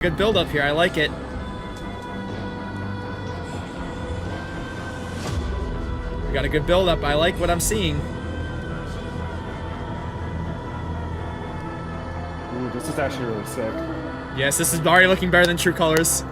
Good build up here. I like it. We got a good build up. I like what I'm seeing. Ooh, this is actually really sick. Yes, this is already looking better than True Colors.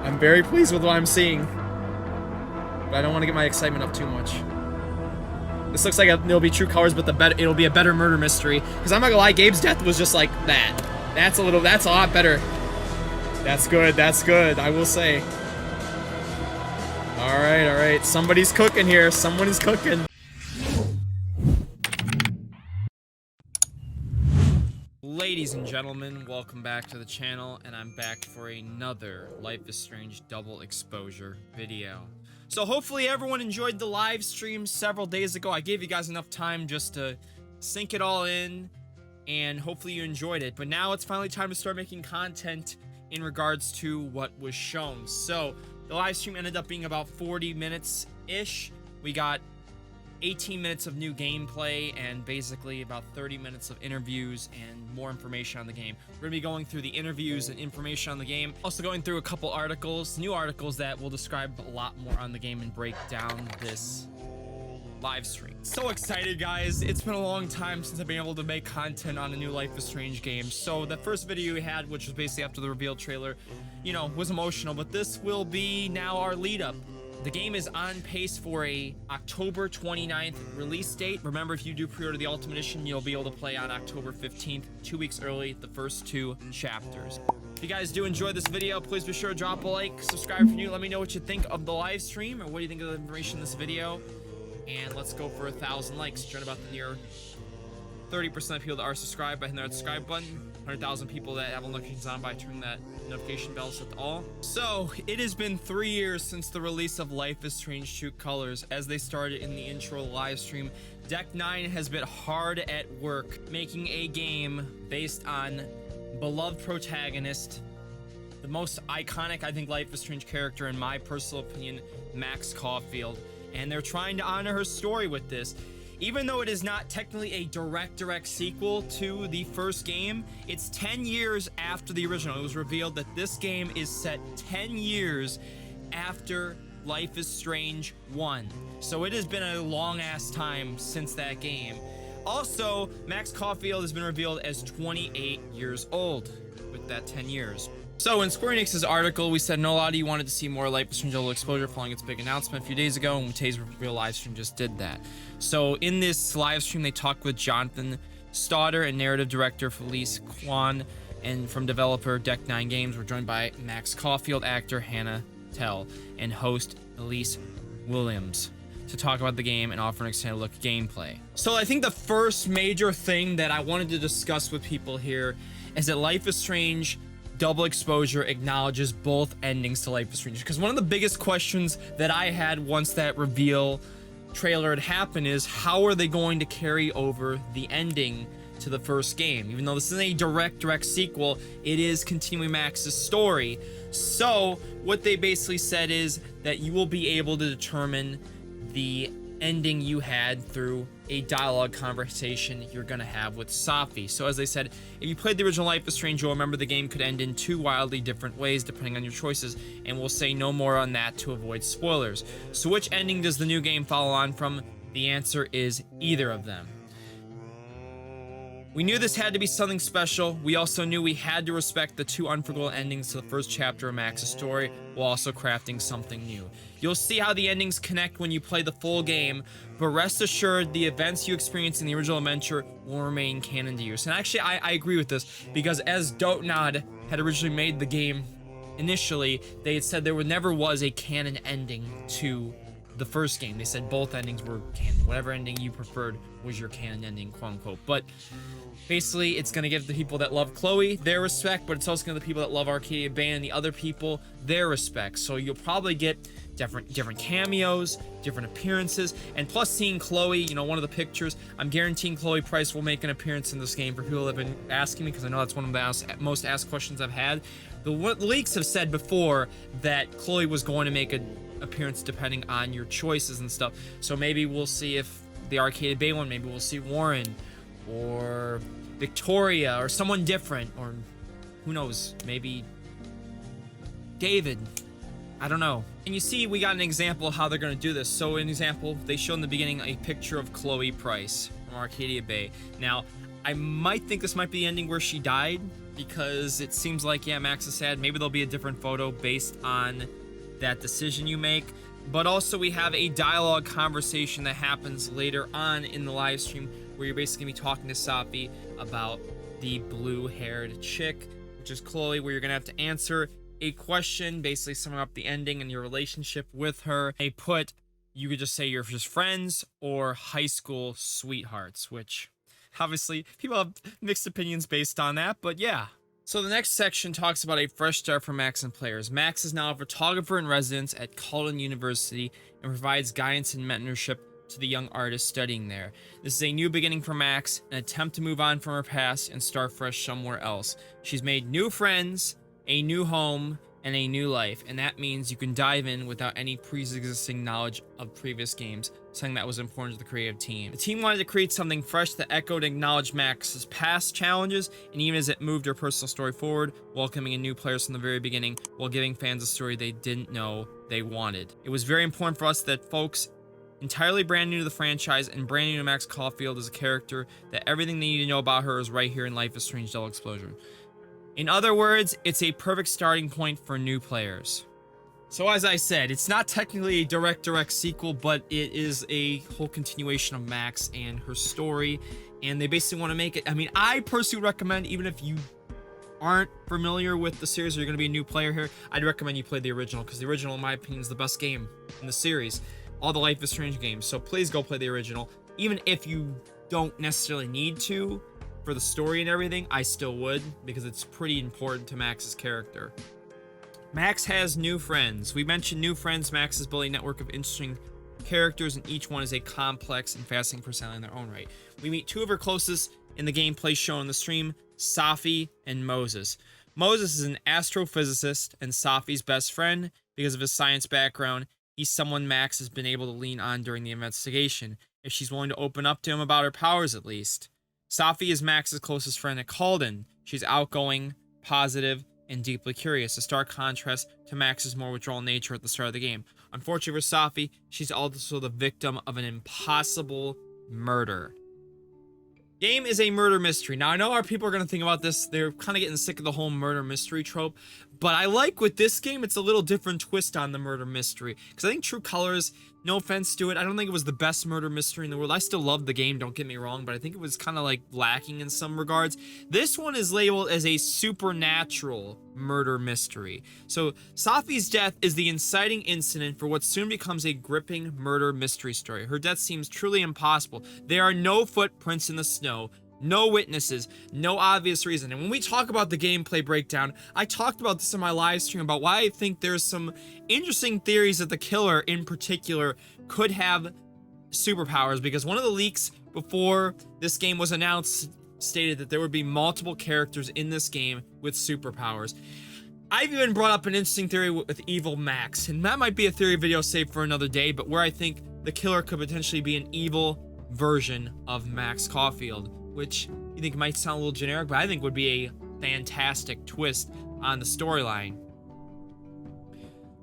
I'm very pleased with what I'm seeing. But I don't want to get my excitement up too much. This looks like it'll be True Colors, but it'll be a better murder mystery. Because I'm not gonna lie, Gabe's death was just like that. That's a lot better. That's good, I will say. Alright. Somebody's cooking here. Someone's cooking. Ladies and gentlemen, welcome back to the channel, and I'm back for another Life is Strange double exposure video. So hopefully everyone enjoyed the live stream several days ago. I gave you guys enough time just to sink it all in, and hopefully you enjoyed it. But now it's finally time to start making content in regards to what was shown. So the live stream ended up being about 40 minutes-ish. We got 18 minutes of new gameplay and basically about 30 minutes of interviews and more information on the game. We're gonna be going through the interviews and information on the game. Also going through a couple articles, new articles that will describe a lot more on the game and break down this live stream. So excited, guys. It's been a long time since I've been able to make content on a new Life is Strange game. So the first video we had, which was basically after the reveal trailer, you know, was emotional, but this will be now our lead up. The game is on pace for a October 29th release date. Remember, if you do pre-order the Ultimate Edition, you'll be able to play on October 15th, 2 weeks early, the first 2 chapters. If you guys do enjoy this video, please be sure to drop a like, subscribe if you're new. Let me know what you think of the live stream, or what do you think of the information in this video. And let's go for 1,000 likes. Trying about the near 30% of people that are subscribed by hitting that subscribe button. 100,000 people that have notifications on by turning that notification bell set to all. So it has been 3 years since the release of Life is Strange True Colors. As they started in the intro live stream, Deck 9 has been hard at work making a game based on beloved protagonist, the most iconic, I think, Life is Strange character in my personal opinion, Max Caulfield. And they're trying to honor her story with this. Even though it is not technically a direct sequel to the first game, it's 10 years after the original. It was revealed that this game is set 10 years after Life is Strange 1. So it has been a long-ass time since that game. Also, Max Caulfield has been revealed as 28 years old with that 10 years. So in Square Enix's article, we said, no, a lot of you wanted to see more Life is Strange double exposure following its big announcement a few days ago, and today's real live stream just did that. So in this live stream, they talked with Jonathan Stauder and narrative director Felice Kwan, and from developer Deck 9 Games, we're joined by Max Caulfield, actor Hannah Tell, and host Elise Williams to talk about the game and offer an extended look at gameplay. So I think the first major thing that I wanted to discuss with people here is that Life is Strange double exposure acknowledges both endings to Life is Strange. Because one of the biggest questions that I had once that reveal trailer had happened is, how are they going to carry over the ending to the first game? Even though this isn't a direct sequel, it is continuing Max's story. So what they basically said is that you will be able to determine the ending you had through a dialogue conversation you're gonna have with Safi. So as I said, if you played the original Life is Strange, you'll remember the game could end in 2 wildly different ways depending on your choices, and we'll say no more on that to avoid spoilers. So which ending does the new game follow on from? The answer is either of them. We knew this had to be something special. We also knew we had to respect the 2 unforgettable endings to the first chapter of Max's story, while also crafting something new. You'll see how the endings connect when you play the full game, but rest assured the events you experience in the original adventure will remain canon to you. And actually, I agree with this, because as Dotnod had originally made the game initially, they had said there never was a canon ending to the first game. They said both endings were canon. Whatever ending you preferred was your canon ending, quote unquote. But basically, it's going to give the people that love Chloe their respect, but it's also going to give the people that love Arcadia Bay and the other people their respect. So you'll probably get different cameos, different appearances, and plus seeing Chloe, you know, one of the pictures, I'm guaranteeing Chloe Price will make an appearance in this game for people that have been asking me, because I know that's one of the most asked questions I've had. The leaks have said before that Chloe was going to make an appearance depending on your choices and stuff. So maybe we'll see if the Arcadia Bay one, maybe we'll see Warren or Victoria or someone different, or who knows, maybe David. I don't know. And you see, we got an example of how they're going to do this. So, an example, they show in the beginning a picture of Chloe Price from Arcadia Bay. Now, I might think this might be the ending where she died, because it seems like, yeah, Max is sad. Maybe there'll be a different photo based on that decision you make. But also, we have a dialogue conversation that happens later on in the live stream, where you're basically going to be talking to Safi about the blue-haired chick, which is Chloe, where you're going to have to answer a question, basically summing up the ending and your relationship with her. You could just say you're just friends or high school sweethearts, which obviously people have mixed opinions based on that, but yeah. So the next section talks about a fresh start for Max and players. Max is now a photographer in residence at Caledon University and provides guidance and mentorship to the young artists studying there. This is a new beginning for Max, an attempt to move on from her past and start fresh somewhere else. She's made new friends, a new home, and a new life, and that means you can dive in without any pre-existing knowledge of previous games, something that was important to the creative team. The team wanted to create something fresh that echoed and acknowledged Max's past challenges, and even as it moved her personal story forward, welcoming in new players from the very beginning, while giving fans a story they didn't know they wanted. It was very important for us that folks entirely brand new to the franchise and brand new to Max Caulfield as a character, that everything they need to know about her is right here in Life is Strange Double Exposure. In other words, it's a perfect starting point for new players. So as I said, it's not technically a direct sequel, but it is a whole continuation of Max and her story, and they basically want to make it. I mean, I personally recommend, even if you aren't familiar with the series or you're going to be a new player here, I'd recommend you play the original, because the original, in my opinion, is the best game in the series. All the Life is Strange games, so please go play the original. Even if you don't necessarily need to, for the story and everything, I still would, because it's pretty important to Max's character. Max has new friends. We mentioned new friends. Max is building a network of interesting characters, and each one is a complex and fascinating personality in their own right. We meet two of her closest in the gameplay shown in the stream, Safi and Moses. Moses is an astrophysicist and Safi's best friend. Because of his science background, he's someone Max has been able to lean on during the investigation, if she's willing to open up to him about her powers at least. Safi is Max's closest friend at Caledon. She's outgoing, positive, and deeply curious, a stark contrast to Max's more withdrawal nature at the start of the game. Unfortunately for Safi, she's also the victim of an impossible murder. Game is a murder mystery. Now, I know our people are going to think about this. They're kind of getting sick of the whole murder mystery trope. But I like with this game, it's a little different twist on the murder mystery. Because I think True Colors, no offense to it, I don't think it was the best murder mystery in the world. I still love the game, don't get me wrong, but I think it was kind of like lacking in some regards. This one is labeled as a supernatural murder mystery. So Safi's death is the inciting incident for what soon becomes a gripping murder mystery story. Her death seems truly impossible. There are no footprints in the snow, no witnesses, no obvious reason. And when we talk about the gameplay breakdown, I talked about this in my live stream about why I think there's some interesting theories that the killer in particular could have superpowers, because one of the leaks before this game was announced stated that there would be multiple characters in this game with superpowers. I've even brought up an interesting theory with Evil Max, and that might be a theory video saved for another day, but where I think the killer could potentially be an evil version of Max Caulfield, which you think might sound a little generic, but I think would be a fantastic twist on the storyline.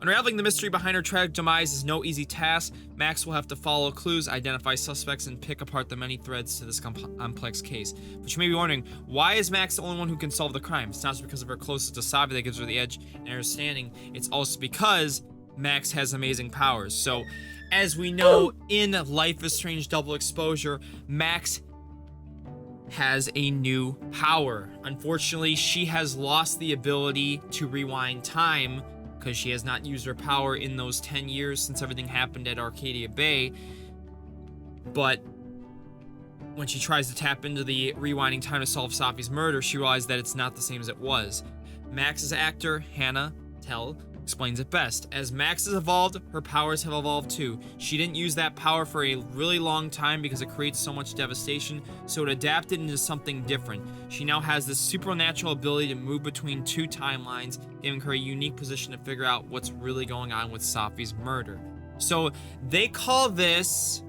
Unraveling the mystery behind her tragic demise is no easy task. Max will have to follow clues, identify suspects, and pick apart the many threads to this complex case. But you may be wondering, why is Max the only one who can solve the crime? It's not just because of her closeness to Safi that gives her the edge and understanding. It's also because Max has amazing powers. So, as we know, in Life is Strange Double Exposure, Max has a new power. Unfortunately, she has lost the ability to rewind time because she has not used her power in those 10 years since everything happened at Arcadia Bay. But when she tries to tap into the rewinding time to solve Safi's murder, she realized that it's not the same as it was. Max's actor, Hannah Tell, explains it best. As Max has evolved, her powers have evolved too. She didn't use that power for a really long time because it creates so much devastation, so it adapted into something different. She now has this supernatural ability to move between two timelines, giving her a unique position to figure out what's really going on with Safi's murder. So they call this,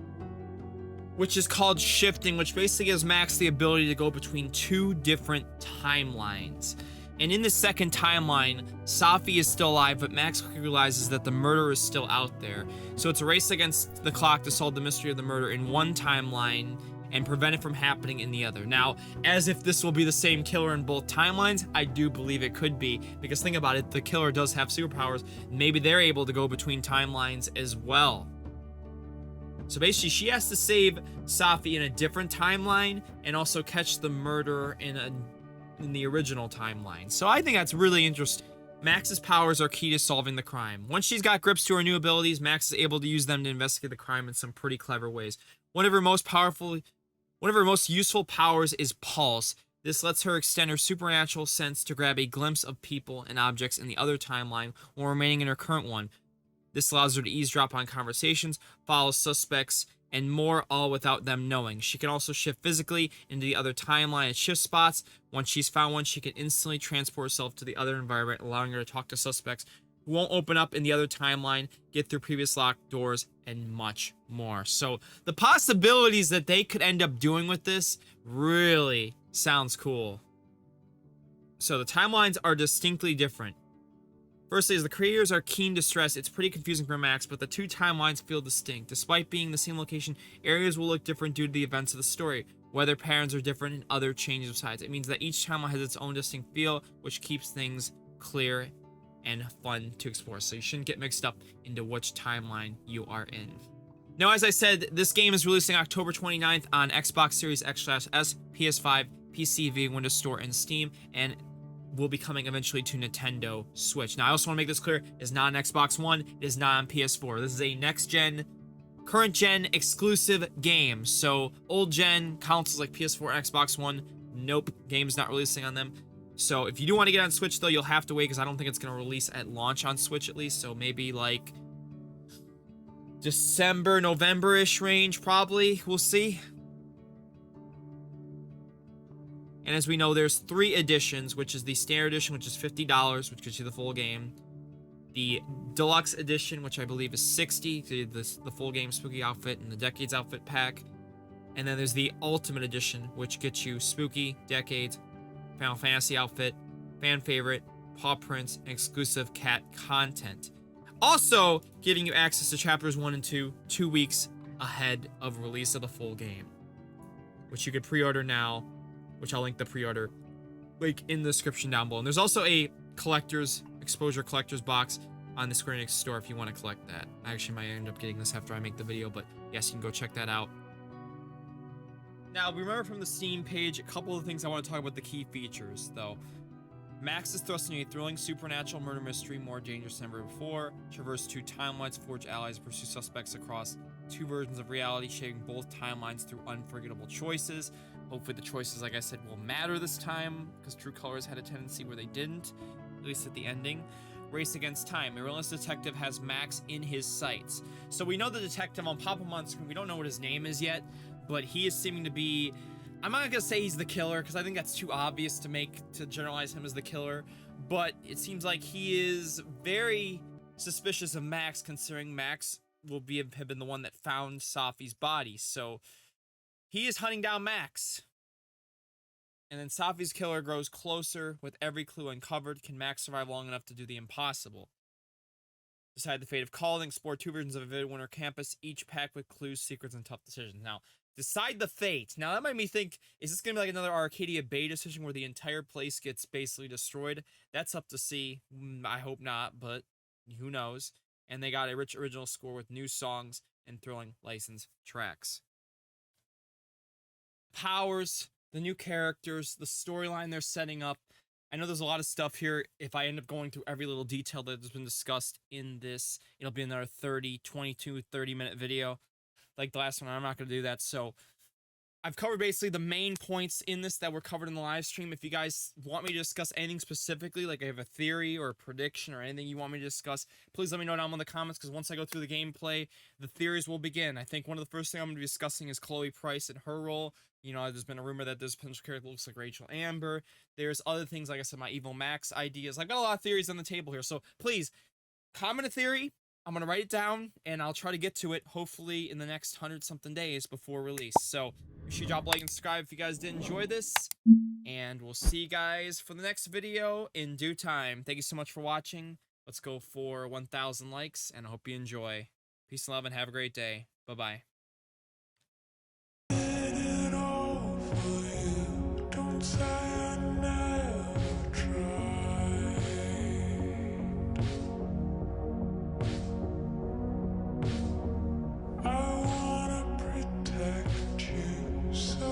which is called shifting, which basically gives Max the ability to go between two different timelines. And in the second timeline, Safi is still alive, but Max quickly realizes that the murderer is still out there. So it's a race against the clock to solve the mystery of the murder in one timeline and prevent it from happening in the other. Now, as if this will be the same killer in both timelines, I do believe it could be, because think about it, the killer does have superpowers. Maybe they're able to go between timelines as well. So basically, she has to save Safi in a different timeline and also catch the murderer in the original timeline. So I think that's really interesting. Max's powers are key to solving the crime. Once she's got grips to her new abilities, Max is able to use them to investigate the crime in some pretty clever ways. One of her most useful powers is Pulse. This lets her extend her supernatural sense to grab a glimpse of people and objects in the other timeline while remaining in her current one. This allows her to eavesdrop on conversations, follow suspects, and more, all without them knowing. She can also shift physically into the other timeline and shift spots. Once she's found one, she can instantly transport herself to the other environment, allowing her to talk to suspects who won't open up in the other timeline, get through previous locked doors, and much more. So the possibilities that they could end up doing with this really sounds cool. So the timelines are distinctly different. Firstly, as the creators are keen to stress, it's pretty confusing for Max, but the two timelines feel distinct. Despite being the same location, areas will look different due to the events of the story. Weather patterns are different and other changes besides. It means that each timeline has its own distinct feel, which keeps things clear and fun to explore. So you shouldn't get mixed up into which timeline you are in. Now, as I said, this game is releasing October 29th on Xbox Series X/S, PS5, PC, via Windows Store, and Steam, and will be coming eventually to Nintendo Switch. Now, I also want to make this clear, it is not an Xbox One, it is not on PS4. This is a next-gen, current-gen exclusive game. So, old-gen consoles like PS4 and Xbox One, nope, game's not releasing on them. So, if you do want to get on Switch, though, you'll have to wait, because I don't think it's going to release at launch on Switch, at least. So, maybe, like, December, November-ish range, probably. We'll see. And as we know, there's 3 editions, which is the standard edition, which is $50, which gives you the full game. The deluxe edition, which I believe is $60, the full game Spooky outfit and the Decades outfit pack. And then there's the ultimate edition, which gets you Spooky, Decades, Final Fantasy outfit, fan favorite, paw prints, and exclusive cat content. Also giving you access to chapters 1 and 2 2 weeks ahead of release of the full game, which you could pre-order now, which I'll link the pre-order link in the description down below. And there's also a exposure collector's box on the Square Enix store if you want to collect that. I actually might end up getting this after I make the video, but yes, you can go check that out. Now, remember from the Steam page, a couple of things I want to talk about the key features, though. Max is thrust into a thrilling supernatural murder mystery more dangerous than ever before. Traverse 2 timelines, forge allies, pursue suspects across 2 versions of reality, shaping both timelines through unforgettable choices. Hopefully the choices, like I said, will matter this time, because True Colors had a tendency where they didn't, at least at the ending. Race against time. A relentless detective has Max in his sights. So we know the detective, on pop him on screen. We don't know what his name is yet, but he is seeming to be... I'm not gonna say he's the killer, because I think that's too obvious to generalize him as the killer, but it seems like he is very suspicious of Max, considering Max will have been the one that found Safi's body. So he is hunting down Max. And then Safi's killer grows closer with every clue uncovered. Can Max survive long enough to do the impossible? Decide the fate of Caledon, explore 2 versions of a vivid winter campus, each packed with clues, secrets, and tough decisions. Now, decide the fate. Now, that made me think, is this going to be like another Arcadia Bay decision where the entire place gets basically destroyed? That's up to see. I hope not, but who knows? And they got a rich original score with new songs and thrilling licensed tracks. Powers, the new characters, the storyline they're setting up. I know there's a lot of stuff here. If I end up going through every little detail that has been discussed in this, it'll be another 30-minute video. Like the last one, I'm not going to do that. So I've covered basically the main points in this that were covered in the live stream. If you guys want me to discuss anything specifically, like I have a theory or a prediction or anything you want me to discuss, please let me know down in the comments, because once I go through the gameplay, the theories will begin. I think one of the first things I'm going to be discussing is Chloe Price and her role. You know, there's been a rumor that this potential character looks like Rachel Amber. There's other things, like I said, my Evil Max ideas. I've got a lot of theories on the table here, so please, comment a theory. I'm going to write it down, and I'll try to get to it, hopefully, in the next 100-something days before release. So, make sure you drop a like and subscribe if you guys did enjoy this. And we'll see you guys for the next video in due time. Thank you so much for watching. Let's go for 1,000 likes, and I hope you enjoy. Peace and love, and have a great day. Bye-bye.